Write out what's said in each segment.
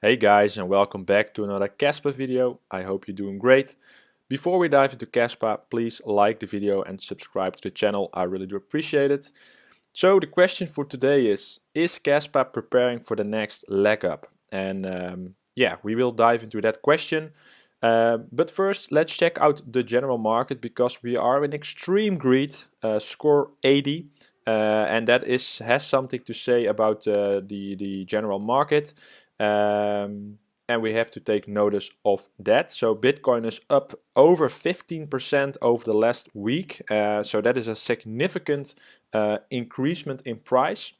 Hey guys, and welcome back to another Kaspa video. I hope you're doing great. Before we dive into Kaspa, please like the video and subscribe to the channel. I really do appreciate it. So the question for today is Kaspa preparing for the next leg up? And yeah, we will dive into that question. But first, let's check out the general market because we are in extreme greed, score 80. And that has something to say about the general market. And we have to take notice of that. So Bitcoin is up over 15% over the last week. So that is a significant increasement in price.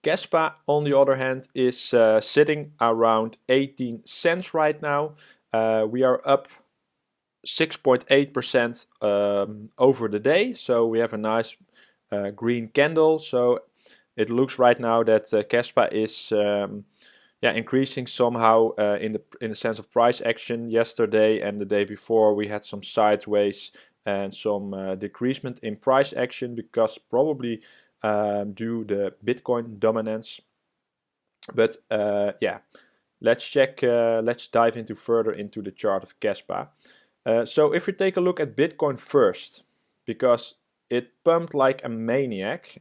Kaspa, on the other hand, is sitting around 18 cents right now. We are up 6.8% over the day. So we have a nice green candle. So it looks right now that Kaspa is increasing somehow in the sense of price action. Yesterday and the day before we had some sideways and some decreasement in price action because probably due the Bitcoin dominance. But yeah, let's dive into further into the chart of Kaspa. So if we take a look at Bitcoin first, because it pumped like a maniac.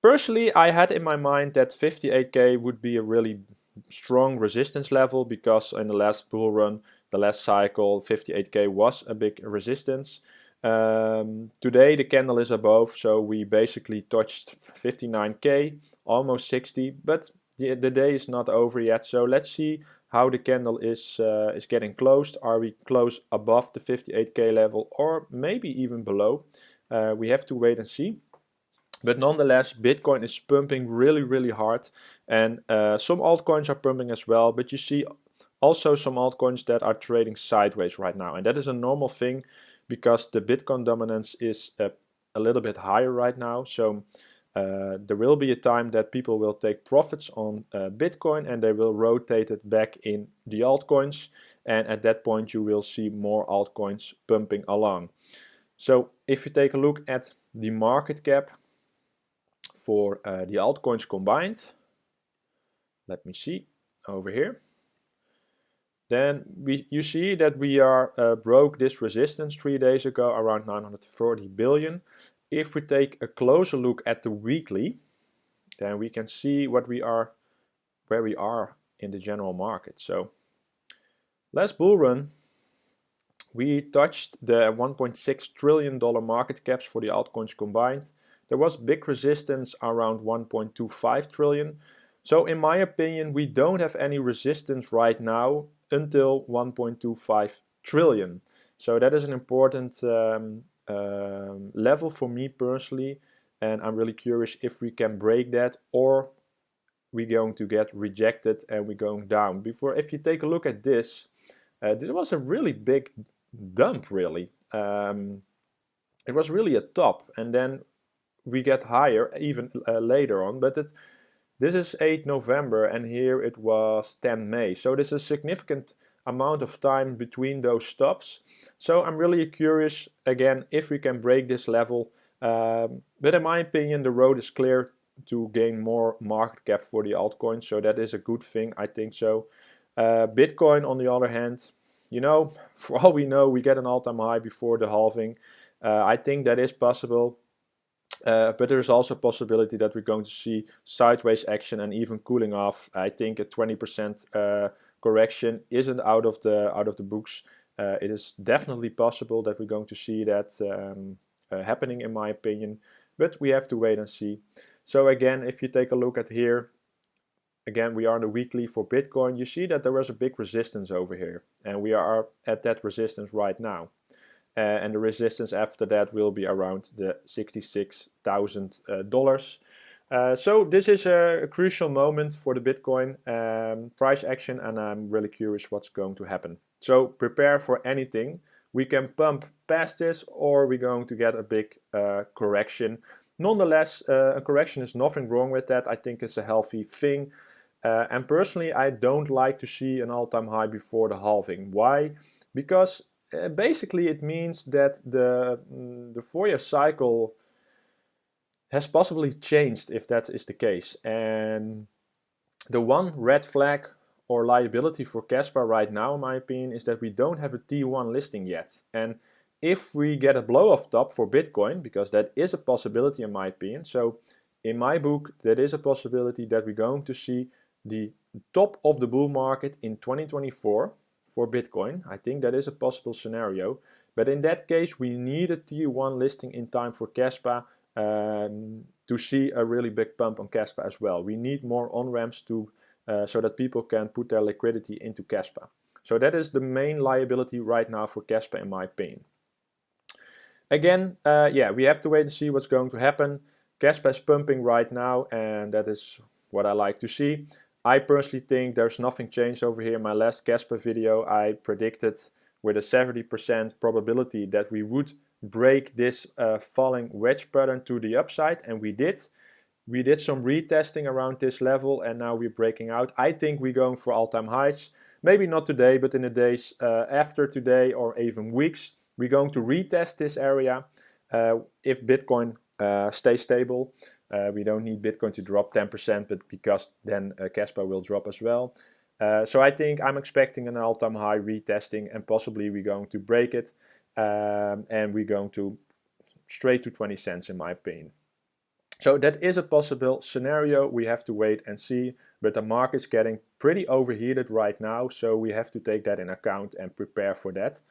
Personally, I had in my mind that 58k would be a really strong resistance level because in the last bull run, the last cycle, 58k was a big resistance. Today the candle is above, so we basically touched 59k, almost 60, but the day is not over yet. So let's see how the candle is getting closed. Are we close above the 58k level or maybe even below? We have to wait and see. But nonetheless, Bitcoin is pumping really hard, and some altcoins are pumping as well. But you see also some altcoins that are trading sideways right now, and that is a normal thing because the Bitcoin dominance is a little bit higher right now. So there will be a time that people will take profits on Bitcoin and they will rotate it back in the altcoins, and at that point you will see more altcoins pumping along. So if you take a look at the market cap for the altcoins combined, let me see over here, then you see that we broke this resistance 3 days ago around 940 billion. If we take a closer look at the weekly, then we can see where we are in the general market. So last bull run, we touched the $1.6 trillion market caps for the altcoins combined. There was big resistance around 1.25 trillion. So in my opinion, we don't have any resistance right now until 1.25 trillion. So that is an important level for me personally, and I'm really curious if we can break that or we're going to get rejected and we're going down. If you take a look at this, this was a really big dump really. It was really a top, and then we get higher even later on, but this is 8 November and here it was 10 May. So this is a significant amount of time between those stops. So I'm really curious again if we can break this level. But in my opinion, the road is clear to gain more market cap for the altcoins. So that is a good thing, I think so. Bitcoin on the other hand, you know, for all we know, we get an all-time high before the halving. I think that is possible. But there's also a possibility that we're going to see sideways action and even cooling off. I think a 20% correction isn't out of the books. It is definitely possible that we're going to see that happening, in my opinion. But we have to wait and see. So again, if you take a look at here, again we are on the weekly for Bitcoin. You see that there was a big resistance over here, and we are at that resistance right now. And the resistance after that will be around the $66,000. So this is a crucial moment for the Bitcoin price action, and I'm really curious what's going to happen. So prepare for anything. We can pump past this, or we're going to get a big correction. Nonetheless, a correction is nothing wrong with that. I think it's a healthy thing. And personally, I don't like to see an all-time high before the halving. Why? Because basically it means that the Fourier cycle has possibly changed if that is the case. And The one red flag or liability for Kaspa right now, in my opinion, is that we don't have a T1 listing yet. And if we get a blow off top for Bitcoin, because that is a possibility in my opinion, so in my book, that is a possibility that we're going to see the top of the bull market in 2024 for Bitcoin. I think that is a possible scenario. But in that case, we need a tier 1 listing in time for Kaspa to see a really big pump on Kaspa as well. We need more on-ramps to so that people can put their liquidity into Kaspa. So that is the main liability right now for Kaspa, in my opinion. Again, yeah, we have to wait and see what's going to happen. Kaspa is pumping right now, and that is what I like to see. I personally think there's nothing changed over here. In my last Kaspa video, I predicted with a 70% probability that we would break this falling wedge pattern to the upside, and we did. We did some retesting around this level, and now we're breaking out. I think we're going for all-time highs. Maybe not today, but in the days after today or even weeks, we're going to retest this area if Bitcoin stays stable. We don't need Bitcoin to drop 10%, but because then Kaspa will drop as well. So I think I'm expecting an all-time high retesting, and possibly we're going to break it, and we're going to straight to 20 cents in my opinion. So that is a possible scenario. We have to wait and see, but the market's getting pretty overheated right now, so we have to take that in account and prepare for that.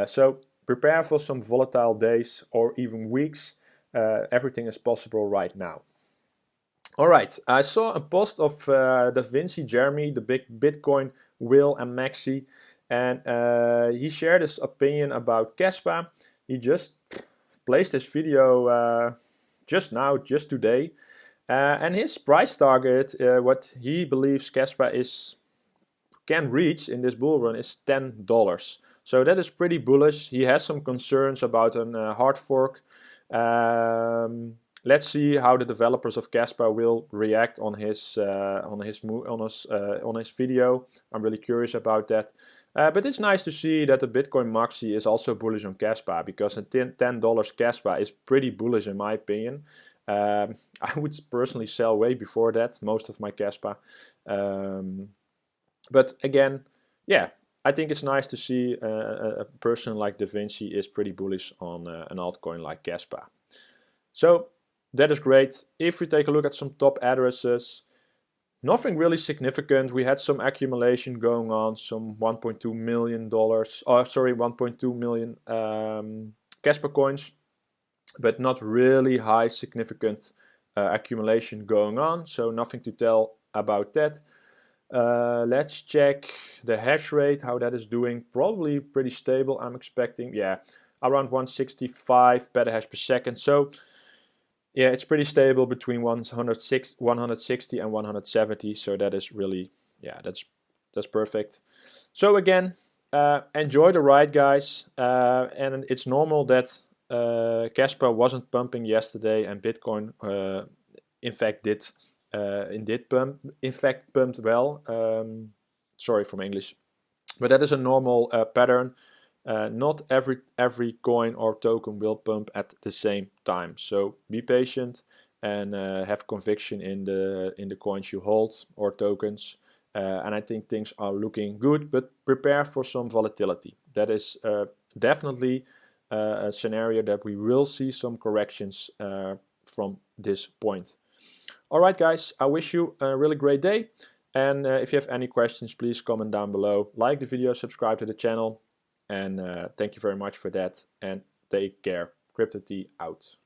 So prepare for some volatile days or even weeks. Everything is possible right now. All right, I saw a post of Da Vinci Jeremy, the big Bitcoin Will and Maxi, and he shared his opinion about Kaspa. He just placed this video just now, just today, and his price target, what he believes Kaspa can reach in this bull run, is $10. So that is pretty bullish. He has some concerns about a hard fork. Let's see how the developers of Kaspa will react on his video. I'm really curious about that. But it's nice to see that the Bitcoin Maxi is also bullish on Kaspa, because a $10 Kaspa is pretty bullish in my opinion. I would personally sell way before that, most of my Kaspa. But again, yeah, I think it's nice to see a person like Da Vinci is pretty bullish on an altcoin like Kaspa. So that is great. If we take a look at some top addresses, nothing really significant. We had some accumulation going on, some $1.2 million, 1.2 million Kaspa coins, but not really high significant accumulation going on, so nothing to tell about that. Let's check the hash rate, how that is doing. Probably pretty stable, I'm expecting. Yeah, around 165 petahash per second. So yeah, it's pretty stable between 160 and 170. So that is really, yeah, that's perfect. So again, enjoy the ride, guys. And it's normal that Kaspa wasn't pumping yesterday, and Bitcoin, in fact, pumped well. Sorry for my English, but that is a normal pattern. Not every coin or token will pump at the same time. So be patient and have conviction in the coins you hold or tokens. And I think things are looking good, but prepare for some volatility. That is definitely a scenario that we will see some corrections from this point. Alright guys, I wish you a really great day, and if you have any questions, please comment down below. Like the video, subscribe to the channel, and thank you very much for that, and take care. Crypto T out.